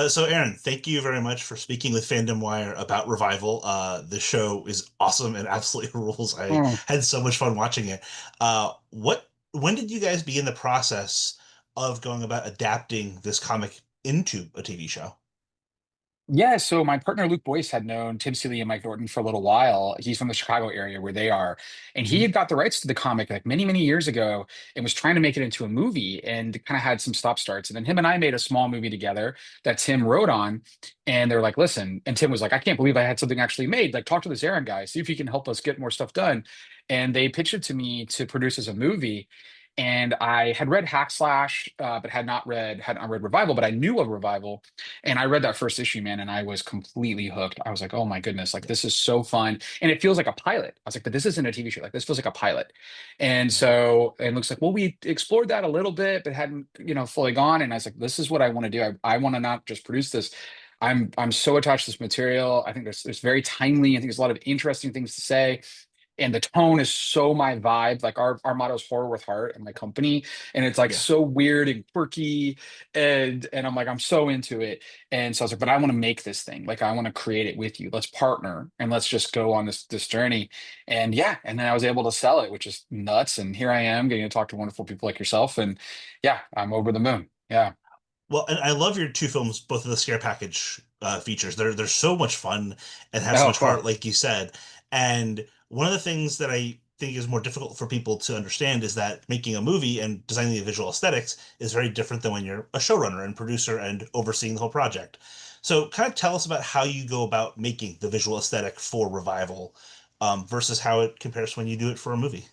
So Aaron, thank you very much for speaking with FandomWire about Revival. The show is awesome and absolutely rules. I Mm. had so much fun watching it. When did you guys begin the process of going about adapting this comic into a TV show? Yeah, so my partner Luke Boyce had known Tim Seeley and Mike Norton for a little while. He's from the Chicago area where they are. And he Hmm. had got the rights to the comic like many, many years ago and was trying to make it into a movie and kind of had some stop starts. And then him and I made a small movie together that Tim wrote on. And they're like, listen, and Tim was like, I can't believe I had something actually made. Like, talk to this Aaron guy, see if he can help us get more stuff done. And they pitched it to me to produce as a movie. And I had read Hack Slash, but had not read Revival, but I knew of Revival. And I read that first issue, man, and I was completely hooked. I was like, oh my goodness, like this is so fun. And it feels like a pilot. I was like, but this isn't a TV show. Like this feels like a pilot. And so it looks like, well, we explored that a little bit, but hadn't, fully gone. And I was like, this is what I want to do. I want to not just produce this. I'm so attached to this material. I think there's very timely. I think there's a lot of interesting things to say, and the tone is so my vibe. Like our motto is horror with heart in my company, and it's like Yeah. so weird and quirky, and I'm like I'm so into it. And so I was like, but I want to make this thing. Like I want to create it with you. Let's partner and let's just go on this journey. And yeah, and then I was able to sell it, which is nuts. And here I am getting to talk to wonderful people like yourself. And yeah, I'm over the moon. Yeah. Well, and I love your two films, both of the Scare Package features. They're so much fun and have so Oh, much heart, cool. like you said. And one of the things that I think is more difficult for people to understand is that making a movie and designing the visual aesthetics is very different than when you're a showrunner and producer and overseeing the whole project. So, kind of tell us about how you go about making the visual aesthetic for Revival, versus how it compares when you do it for a movie.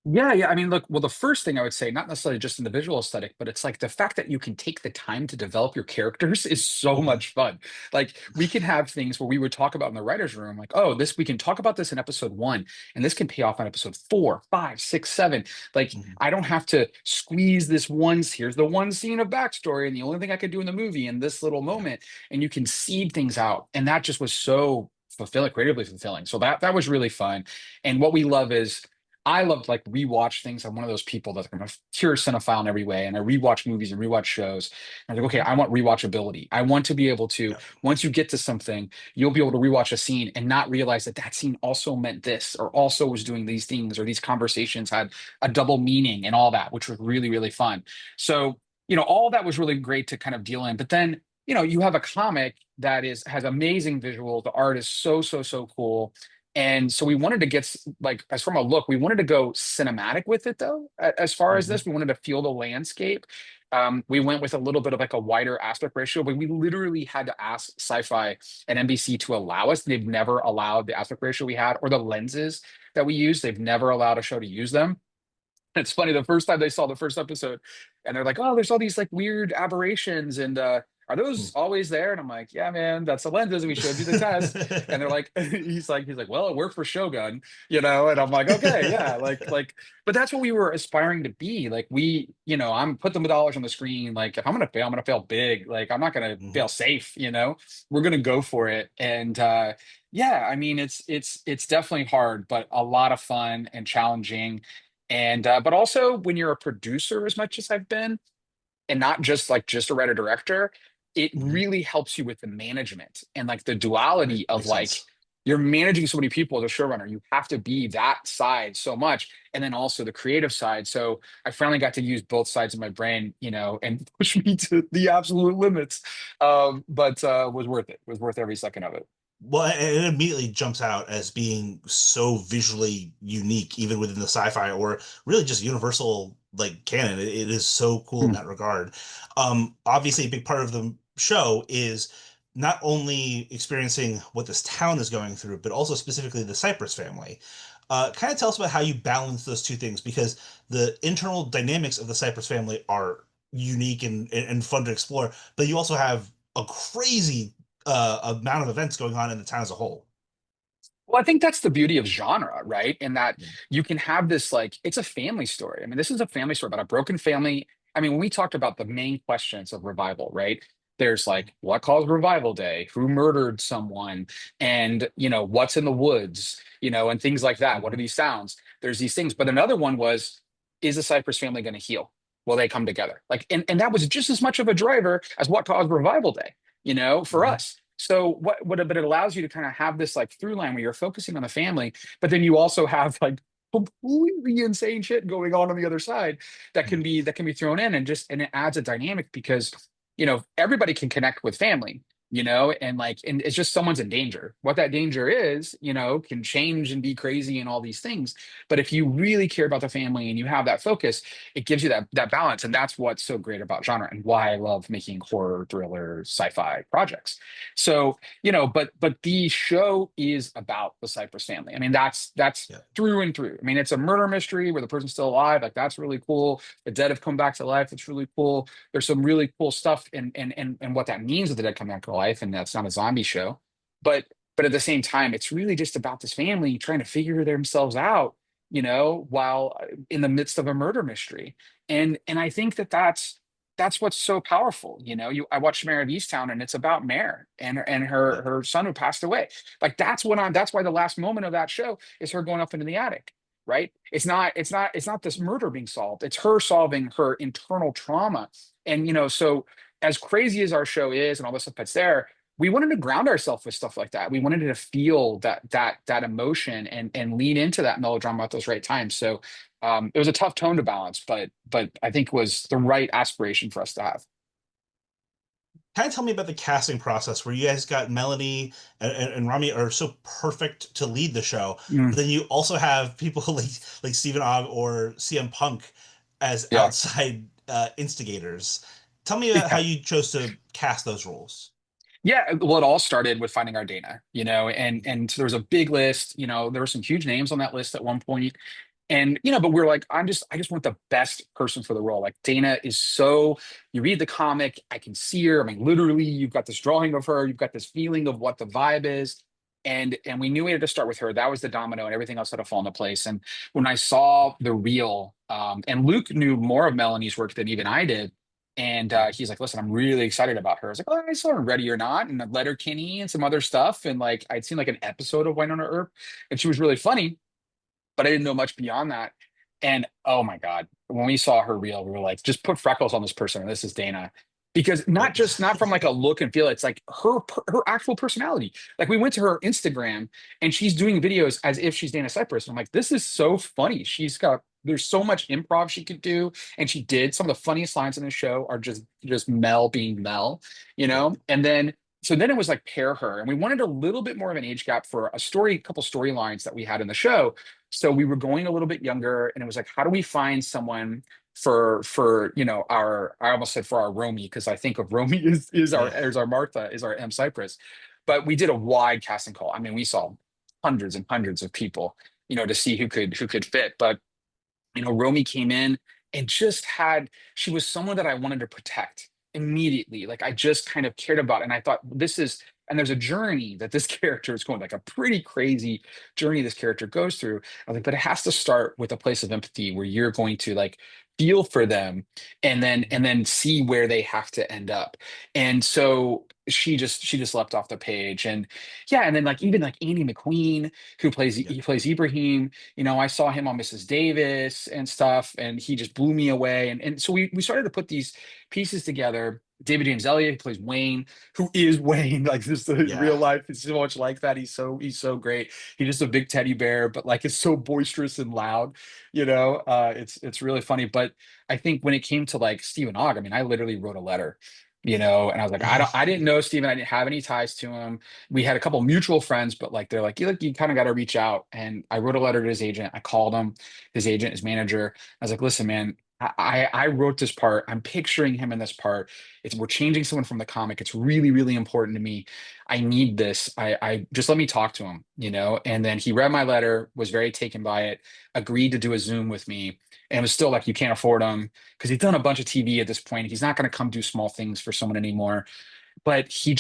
Yeah, yeah. I mean, look, well, the first thing I would say, not necessarily just in the visual aesthetic, but it's like the fact that you can take the time to develop your characters is so Hmm. much fun. Like, we can have things where we would talk about in the writer's room, like, oh, this, we can talk about this in episode one, and this can pay off in episode four, five, six, seven. Like, Hmm. I don't have to squeeze this one, here's the one scene of backstory, and the only thing I could do in the movie in this little Yeah. moment, and you can seed things out. And that just was so fulfilling, creatively fulfilling. So that was really fun. And what we love is, I love to like rewatch things. I'm one of those people that's I'm a pure cinephile in every way, and I rewatch movies and rewatch shows. And I'm like, okay, Hmm. I want rewatchability. I want to be able to, Yeah. once you get to something, you'll be able to rewatch a scene and not realize that that scene also meant this, or also was doing these things, or these conversations had a double meaning and all that, which was really, really fun. So, all that was really great to kind of deal in. But then, you have a comic that has amazing visuals. The art is so, so, so cool. And so we wanted to like, as from a look, we wanted to go cinematic with it though. As far as Hmm. this, we wanted to feel the landscape. We went with a little bit of like a wider aspect ratio, but we literally had to ask Syfy and NBC to allow us. They've never allowed the aspect ratio we had or the lenses that we use. They've never allowed a show to use them. It's funny, the first time they saw the first episode, and they're like, "Oh, there's all these like weird aberrations, and are those always there?" And I'm like, "Yeah, man, that's the lenses. We showed you the test." And they're like, "He's like, well, it worked for Shogun, And I'm like, "Okay, yeah, but that's what we were aspiring to be. Like I'm put the dollars on the screen. Like if I'm gonna fail big. Like I'm not gonna Hmm. fail safe. We're gonna go for it." And yeah, I mean, it's definitely hard, but a lot of fun and challenging. And but also when you're a producer as much as I've been, and not just a writer director, it Hmm. really helps you with the management and like the duality of Makes like sense. you're managing so many people as a showrunner. You have to be that side so much, and then also the creative side. So I finally got to use both sides of my brain, and push me to the absolute limits. But was worth it. Was worth every second of it. Well, it immediately jumps out as being so visually unique, even within the sci-fi or really just universal like canon. It is so cool in Hmm. that regard. Obviously, a big part of the show is not only experiencing what this town is going through, but also specifically the Cypress family. Kind of tell us about how you balance those two things, because the internal dynamics of the Cypress family are unique and fun to explore, but you also have a crazy amount of events going on in the town as a whole. Well, I think that's the beauty of genre, right? In that Yeah. you can have this like it's a family story. I mean, this is a family story about a broken family. I mean, when we talked about the main questions of revival, right? There's like what caused revival day, who murdered someone, and what's in the woods, and things like that. What are Mhm. these sounds? There's these things. But another one was, is the Cypress family going to heal? well, they come together. Like, and that was just as much of a driver as what caused Revival Day, for Mhm. us. So but it allows you to kind of have this like through line where you're focusing on the family, but then you also have like completely insane shit going on the other side that can be thrown in, and it adds a dynamic because everybody can connect with family, and it's just someone's in danger. What that danger is, can change and be crazy and all these things. But if you really care about the family and you have that focus, it gives you that balance. And that's what's so great about genre and why I love making horror, thriller, sci-fi projects. So, but the show is about the Cypress family. I mean, that's Yeah. through and through. I mean, it's a murder mystery where the person's still alive. Like that's really cool. The dead have come back to life. It's really cool. There's some really cool stuff and what that means with the dead coming back to life, and that's not a zombie show. But at the same time, it's really just about this family trying to figure themselves out, while in the midst of a murder mystery. And I think that's what's so powerful. I watched Mare of Easttown, and it's about Mare and her Yeah. her son who passed away. Like that's why the last moment of that show is her going up into the attic, right? It's not this murder being solved. It's her solving her internal trauma. And so as crazy as our show is and all the stuff that's there, we wanted to ground ourselves with stuff like that. We wanted to feel that emotion and lean into that melodrama at those right times. So it was a tough tone to balance, but I think was the right aspiration for us to have. Kind of tell me about the casting process where you guys got Melanie and Rami are so perfect to lead the show, Mm, but then you also have people like Stephen Ogg or CM Punk as yeah. outside instigators. Tell me about how Yeah. you chose to cast those roles. Yeah, well, it all started with finding our Dana, and so there was a big list. There were some huge names on that list at one point, and but we're like, I just want the best person for the role. Like Dana is so, you read the comic, I can see her. I mean, literally, you've got this drawing of her, you've got this feeling of what the vibe is, and we knew we had to start with her. That was the domino, and everything else had to fall into place. And when I saw the reel, and Luke knew more of Melanie's work than even I did. And he's like, listen, I'm really excited about her. I was like, oh, I saw her in Ready or Not and Letterkenny and some other stuff. And like, I'd seen like an episode of Winona Earp, and she was really funny, but I didn't know much beyond that. And oh my God, when we saw her reel, we were like, just put freckles on this person. And this is Dana. Because not from like a look and feel, it's like her actual personality. Like we went to her Instagram and she's doing videos as if she's Dana Cypress. And I'm like, this is so funny. There's so much improv she could do. And she did. Some of the funniest lines in the show are just Mel being Mel, Yeah. so then it was like pair her. And we wanted a little bit more of an age gap for a couple storylines that we had in the show. So we were going a little bit younger, and it was like, how do we find someone for our, I almost said for our Romy, because I think of Romy Yeah. is our Martha, is our M Cypress. But we did a wide casting call. I mean, we saw hundreds and hundreds of people, to see who could fit. But Romy came in and she was someone that I wanted to protect immediately. Like I just kind of cared about. And I thought and there's a journey that this character is going, like a pretty crazy journey this character goes through. I was like, but it has to start with a place of empathy where you're going to like feel for them and then see where they have to end up. And so she just leapt off the page. And yeah, and then like even like Andy McQueen, who plays Yeah. he plays Ibrahim. I saw him on Mrs. Davis and stuff, and he just blew me away. And so we started to put these pieces together. David James Elliott, who plays Wayne, who is Wayne, like just his Yeah. real life is so much like that. He's so great. He's just a big teddy bear, but like it's so boisterous and loud. It's really funny. But I think when it came to like Stephen Ogg, I mean, I literally wrote a letter. And I was like, I didn't know Stephen. I didn't have any ties to him. We had a couple mutual friends, but like they're like, you kind of got to reach out. And I wrote a letter to his agent. I called him, his agent, his manager. I was like, listen, man, I wrote this part. I'm picturing him in this part. We're changing someone from the comic. It's really, really important to me. I need this. I just let me talk to him, And then he read my letter, was very taken by it, agreed to do a Zoom with me. And it was still like, you can't afford him because he's done a bunch of TV at this point. He's not going to come do small things for someone anymore, but he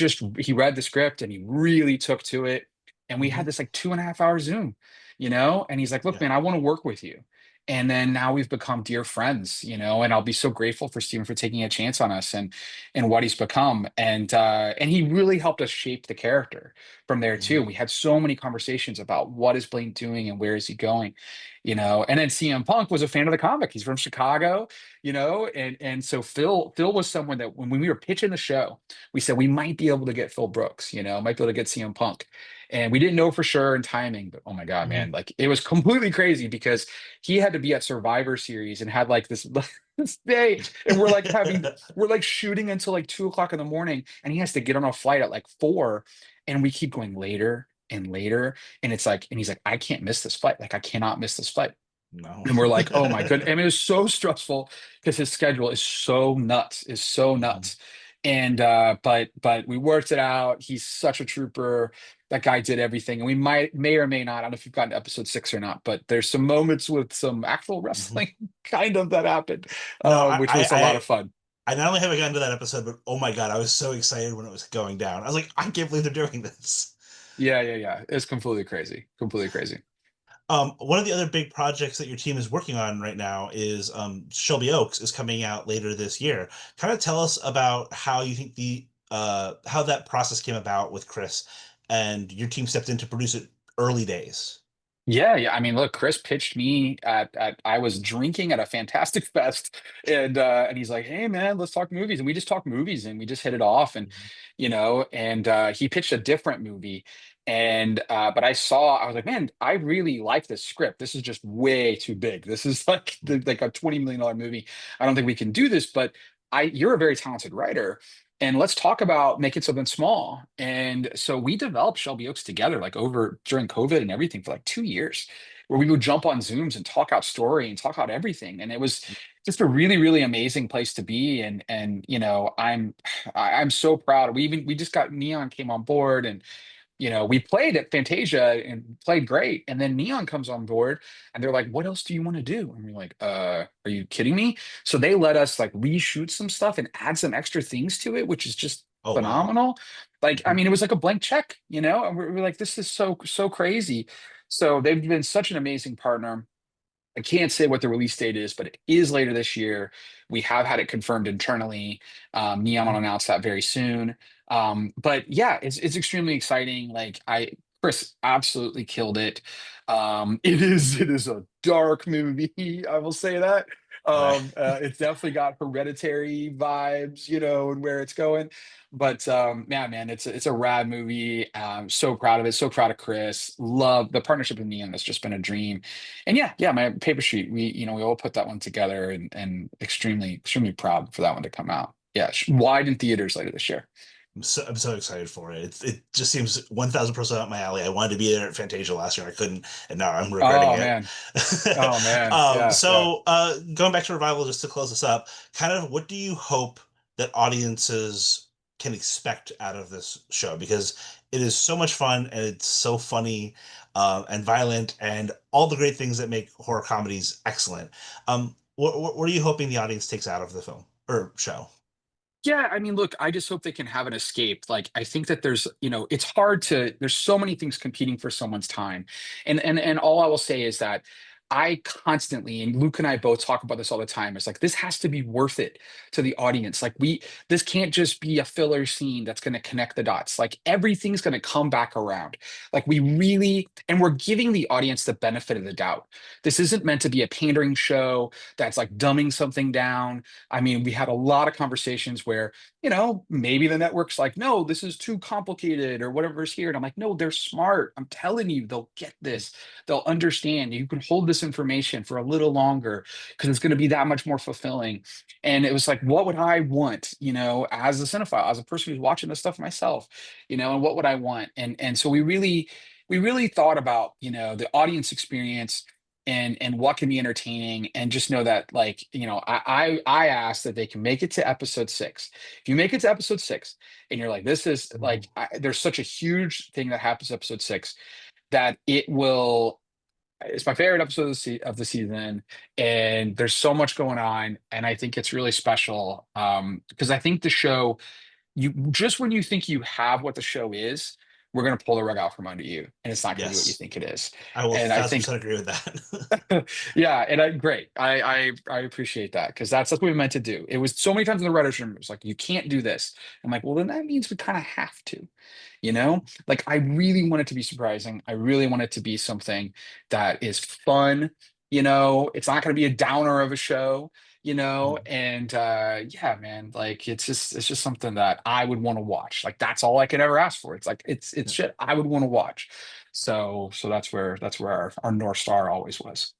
read the script and he really took to it, and we had Mhm. this like 2.5 hour Zoom, and he's like, look, Yeah. man, I want to work with you. And then now we've become dear friends, and I'll be so grateful for Steven for taking a chance on us and what he's become. And he really helped us shape the character from there too. Mhm. We had so many conversations about what is Blaine doing and where is he going. And then CM Punk was a fan of the comic. He's from Chicago, and so Phil was someone that when we were pitching the show, we said we might be able to get Phil Brooks, might be able to get CM Punk. And we didn't know for sure in timing, but oh my God, man, Mhm. like it was completely crazy because he had to be at Survivor Series and had like this this day, and we're like shooting until like 2 o'clock in the morning, and he has to get on a flight at like 4, and we keep going later and later, and it's like, and he's like, I can't miss this flight, like I cannot miss this flight. No. And we're like, oh my goodness. I mean, it was so stressful because his schedule is so Mhm. nuts. And but we worked it out. He's such a trooper. That guy did everything. And we may or may not, I don't know if you've gotten to episode 6 or not, but there's some moments with some actual Mhm. wrestling kind of that happened, No, which was a lot of fun. I not only have I gotten to that episode, but oh my God, I was so excited when it was going down. I was like, I can't believe they're doing this. Yeah, yeah, yeah. It's completely crazy. Completely crazy. One of the other big projects that your team is working on right now is Shelby Oaks is coming out later this year. Kind of tell us about how you think the how that process came about with Chris and your team stepped in to produce it early days. Yeah, yeah. I mean, look, Chris pitched me at I was drinking at a Fantastic Fest, and he's like, "Hey man, let's talk movies." And we just talked movies and we just hit it off, and Mhm. he pitched a different movie. And but I was like, "Man, I really like this script. This is just way too big. This is like like a $20 million movie. I don't think we can do this, but you're a very talented writer." And let's talk about making something small. And so we developed Shelby Oaks together, like over during COVID and everything for like 2 years, where we would jump on Zooms and talk out story and talk out everything. And it was just a really, really amazing place to be. And I'm so proud. We just got Neon came on board, and we played at Fantasia and played great. And then Neon comes on board and they're like, what else do you want to do? And we're like, are you kidding me? So they let us like reshoot some stuff and add some extra things to it, which is just Oh wow. phenomenal. Like, I Mhm. mean, it was like a blank check, and we're like, this is so, so crazy. So they've been such an amazing partner. I can't say what the release date is, but it is later this year. We have had it confirmed internally. Neon will announce that very soon. But yeah, it's extremely exciting. Chris absolutely killed it. It is a dark movie. I will say that. Right. It's definitely got hereditary vibes, and where it's going. But yeah, man, it's a rad movie. So proud of it. So proud of Chris. Love the partnership with Neon. That's just been a dream. And yeah, yeah, my paper sheet, we all put that one together, and extremely, extremely proud for that one to come out. Yeah, wide in theaters later this year. I'm so excited for it. It just seems 1000% up my alley. I wanted to be there at Fantasia last year. I couldn't, and now I'm regretting Oh it. man. Oh man. Yeah, yeah. Going back to Revival, just to close this up, kind of what do you hope that audiences can expect out of this show? Because it is so much fun and it's so funny, and violent and all the great things that make horror comedies excellent. What are you hoping the audience takes out of the film or show? Yeah, I mean, look, I just hope they can have an escape. Like, I think that it's hard there's so many things competing for someone's time. And all I will say is that I constantly, and Luke and I both talk about this all the time, it's like this has to be worth it to the audience. This can't just be a filler scene that's going to connect the dots. Like everything's going to come back around. Like and we're giving the audience the benefit of the doubt. This isn't meant to be a pandering show that's like dumbing something down. I mean, we had a lot of conversations where, maybe the network's like, no, this is too complicated or whatever's here. And I'm like, no, they're smart. I'm telling you, they'll get this. They'll understand. You can hold this information for a little longer because it's going to be that much more fulfilling. And it was like, what would I want, as a cinephile, as a person who's watching this stuff myself, and what would I want? And so we really thought about, the audience experience and what can be entertaining, and just know that, like, I ask that they can make it to episode 6. If you make it to episode 6 and you're like, this is like, there's such a huge thing that happens episode 6 that it's my favorite episode of the season, and there's so much going on, and I think it's really special, because I think the show, you just when you think you have what the show is, we're going to pull the rug out from under you, and it's not going to be what you Yes, think it is. I will And I thousand think percent agree with that. yeah, and great. I appreciate that, because that's what we meant to do. It was so many times in the writers' room, it was like, you can't do this. I'm like, well, then that means we kind of have to, Like, I really want it to be surprising. I really want it to be something that is fun, It's not going to be a downer of a show, Mm. and yeah, man, like it's just something that I would want to watch. Like that's all I could ever ask for. It's like it's Yeah. shit I would want to watch. So that's where our North Star always was.